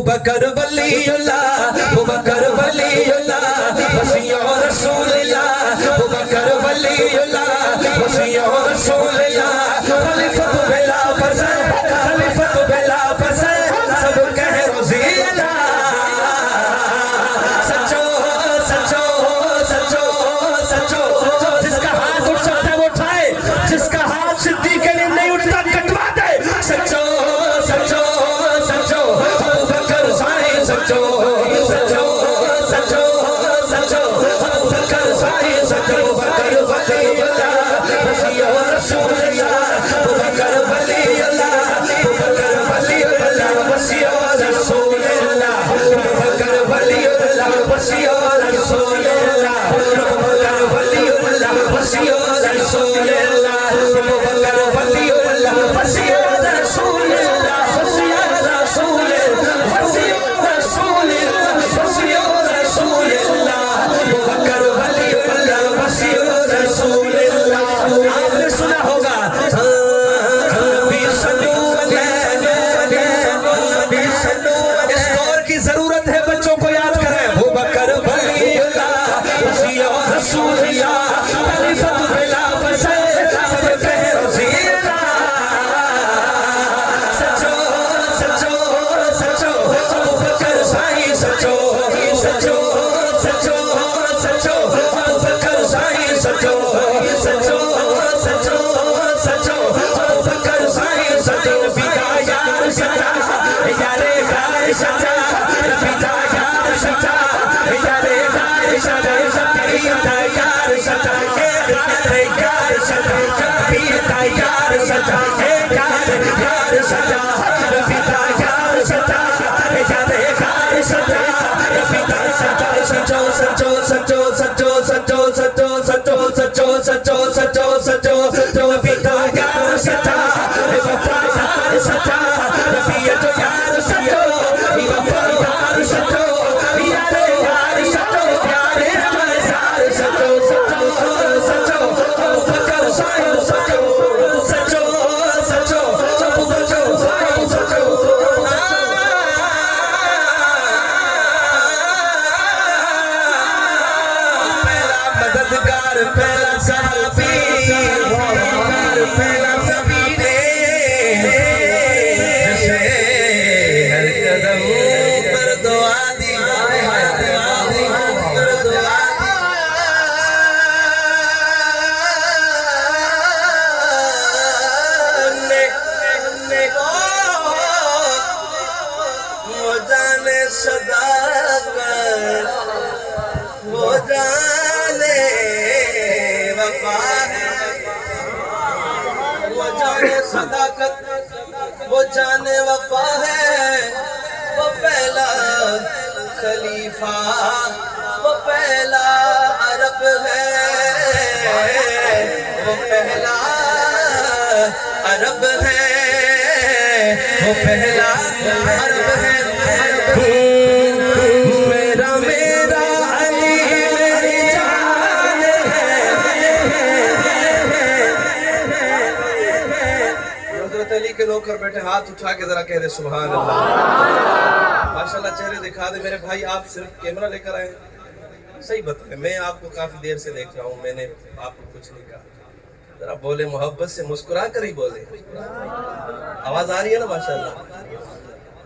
بکر ولی اللہ، ابو بکر ولی اللہ، وسیع رسول اللہ، ابو بکر ولی اللہ، وسیع رسول اللہ، خلیفۃ بلا فضل، خلیفۃ بلا فضل، سب کہہ رضی اللہ، سچو سچو سچو سچو، جس کا ہاتھ اٹھ سکتا ہے وہ اٹھائے، جس کا ہاتھ صدیق کے لیے نہیں اٹھتا کٹوا دے، سچو سچو سچو، ابو بکر سائیں سچو سچو سچو سچو، ابو بکر سائیں سچو، بکر ولی اللہ، وسیع رسول اللہ، ابو بکر ولی اللہ، ابو بکر ولی اللہ، وسیع رسول اللہ، ابو بکر ولی اللہ، وسیع رسول اللہ، ابو بکر ولی اللہ، وسیع رسول اللہ، ابو بکر ولی اللہ، وسیع رسول اللہ، وسیع رسول اللہ، وسیع رسول اللہ، وسیع رسول اللہ، ابو بکر ولی اللہ، وسیع رسول اللہ۔ آپ نے سنا ہوگا نبی صلو علیہ، اس دور کی ضرورت ہے بچوں کو یاد کریں، ابو بکر ولی اللہ، وسیع رسول اللہ، خلیفۃ بلا فضل، سب کہہ رضی اللہ، سچو سچو سچو، ابو بکر سائیں سچو سچو سچو سچو، ابو بکر سائیں سچو سچو سچو سچو، ابو بکر سائیں سچو، نبی کا یار سچا، یار غار سچا، نبی کا یار سچا، یار غار سچا، شبیر کا یار سچا، غار یار سچا، شبیر کا یار سچا، غار یار سچا، نبی کا یار سچا، یار غار سچا، نبی کا سچا، سچو سچو سچو سچو سچو سچو سچو سچو سچو سچو سچو سچو، نبی کا یار سچا، وفادار سچا، نبی تو یار سچو، وفادار سچو، یار یار سچو، یار مزار سچو سچو سچو، ابو بکر سائیں سچو سچو سچو، ابو بکر سائیں سچو۔ پہلا مددگار، پہلا صحابی، پہلا زمین جسے ہر قدم پر دعا دی، پر دعا دی، وہ جانے صداقت، وہ جانے وفا ہے، وہ جانے صداقت، وہ جانے وفا ہے، وہ پہلا خلیفہ، وہ پہلا عرب ہے، وہ پہلا عرب ہے، وہ پہلا عرب ہے، میرا میرا علی میری جان ہے۔ حضرت علی کے نوکر بیٹھے ہاتھ اٹھا کے ذرا کہہ دے سبحان اللہ، ماشاءاللہ چہرے دکھا دے میرے بھائی، آپ صرف کیمرہ لے کر آئے ہیں؟ صحیح بتائیں، میں آپ کو کافی دیر سے دیکھ رہا ہوں، میں نے آپ کو کچھ نہیں کہا، ذرا بولے محبت سے، مسکرا کر ہی بولے، آواز آ رہی ہے نا ماشاءاللہ۔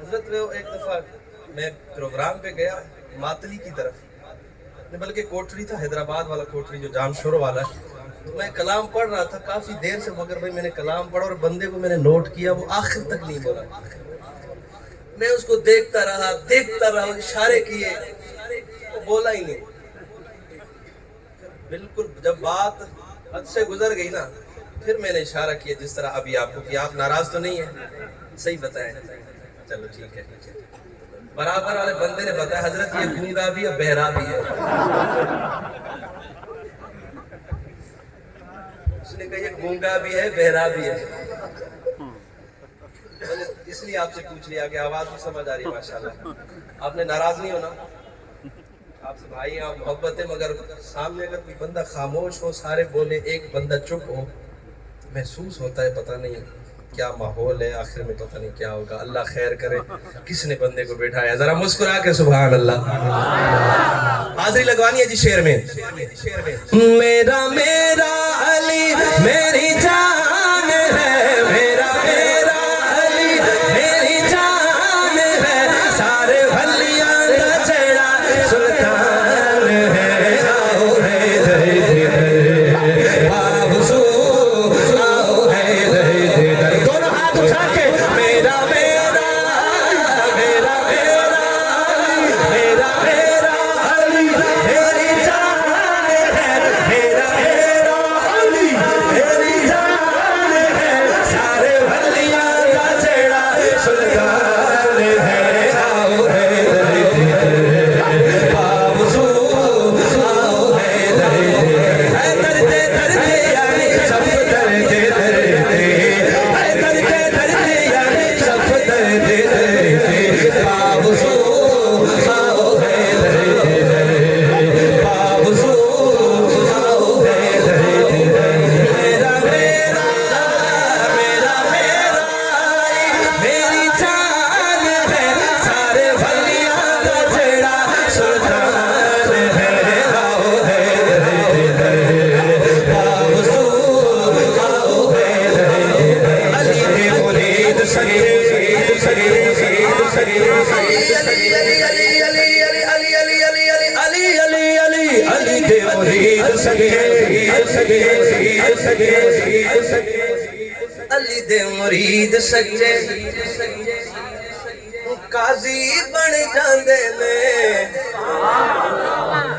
حضرت ایک دفعہ میں پروگرام پہ گیا ماتلی کی طرف، بلکہ کوٹری تھا، حیدرآباد والا کوٹری جو جام شور والا ہے، میں کلام پڑھ رہا تھا کافی دیر سے، مگر بھائی میں نے کلام پڑھا اور بندے کو میں نے نوٹ کیا، وہ آخر تک نہیں بولا، میں اس کو دیکھتا رہا، اشارے کیے، وہ بولا ہی نہیں، بالکل جب بات حد سے گزر گئی نا، پھر میں نے اشارہ کیا جس طرح ابھی آپ کو، کہ آپ ناراض تو نہیں ہیں؟ صحیح بتائیں، چلو ٹھیک ہے، برابر والے بندے نے بتایا حضرت یہ گونگا بھی ہے بہرا بھی ہے، اس نے کہا یہ گونگا بھی ہے بہرا بھی ہے، اس لیے آپ سے پوچھ لیا کہ آواز بھی سمجھ آ رہی ہے ماشاءاللہ، آپ نے ناراض نہیں ہونا، آپ سے بھائی آپ محبت ہے، مگر سامنے اگر کوئی بندہ خاموش ہو، سارے بولے، ایک بندہ چپ ہو، محسوس ہوتا ہے پتہ نہیں کیا ماحول ہے، آخر میں پتہ نہیں کیا ہوگا، اللہ خیر کرے۔ کس نے بندے کو بیٹھایا؟ ذرا مسکرا کے سبحان اللہ حاضری لگوانی ہے جی شعر میں۔ میرا میرا علی میری جان ہے، میرا میرا علی میری جان ہے، سارے ولیاں دا جڑا سلطان ہے، آؤ ہے دے باوزو آؤ ہے دے دونوں ہاتھ اٹھا کے میرا میرا میرا میرا میرا میرا علی میری جان ہے، میرا میرا علی میری جان ہے، سارے ولیاں دا جڑا سلطان ہے، آؤ ہے باوزو آؤ ہے دردے دردے یعنی صف دردے دردے، دردے دردے یعنی صف دردے دردے، باوزو آؤ ہے باوزو آؤ ہے میرا میرا میرا میرا میری جان ہے، سارے ولیاں دا جڑا سلطان ہے، آؤ ہے باوزو آؤ ہے علی دے مرید سگے علی دے مرید سگے، علی دے مرید سچے قاضی بن جاندے نے۔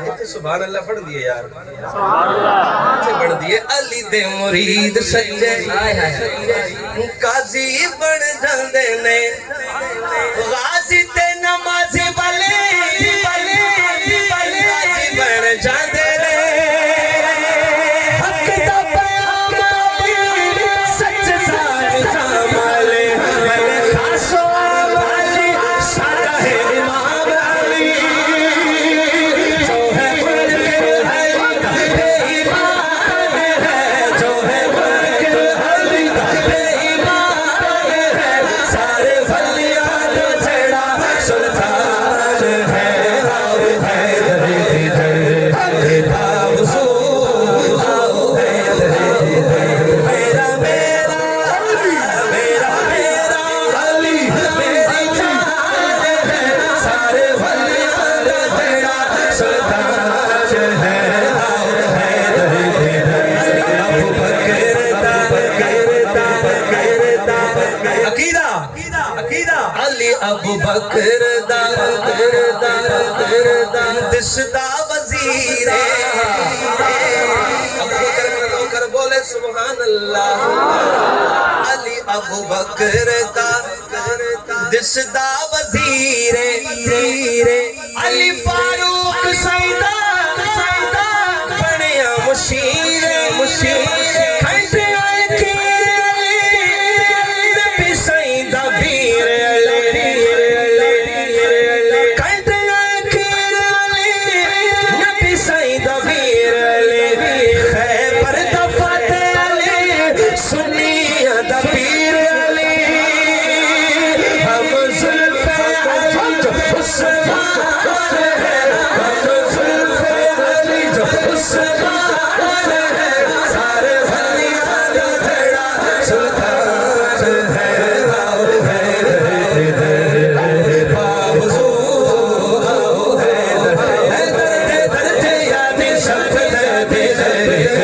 اتنے سبحان اللہ پڑھ دیئے یار، اتنے پڑھ دیئے علی دے مرید سچے قاضی بن جاندے نے، غازی تے نمازی والے غازی بن جاندے نے، حق دا پیام علی سچ نظام علی، میں خاصو علی سادہ ہے امام علی، جو ہے ملک علی بے ایمان ہے، جو ہے ملک علی بے ایمان ہے، سارے ولیاں دا جڑا سلطان ہے، آؤ ہے باوزو آؤ ہے میرا میرا میرا میرا علی میری جان ہے، سارے ولیاں دا جڑا سلطان ہے، آؤ ہے ابو بکر دا عقیدہ علی ابو بکر دا دستا وزیر ابو بکر کا نوکر بولے سبحان اللہ، علی ابو بکر دا دستا وزیر، علی فاروق سیدہ بنیا مشیر، کھنڈیاں کھیر علی نبی سیدہ ویر کھنڈیاں کھیر علی نبی سیدہ ویر خیبر دا فاتح علی سنیہ دا پیر علی، ہم زلف علی جو عثمان ہے، ہم زلف علی جو عثمان ہے، سارے ولیاں دا جڑا سلطان ہے، آؤ ہے باوزو آؤ ہے دردے دردے یعنی صف دردے دردے،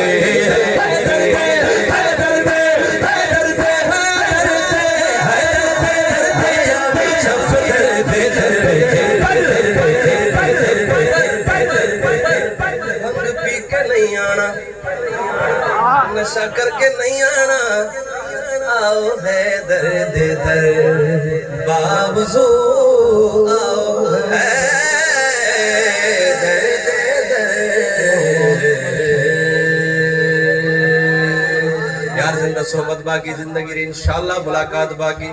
نشہ کر کے نہیں آنا، آؤ ہے درد درد باوزو آؤ ہے درد درد۔ یار زندہ صحبت باقی، زندگی انشاءاللہ ملاقات باقی۔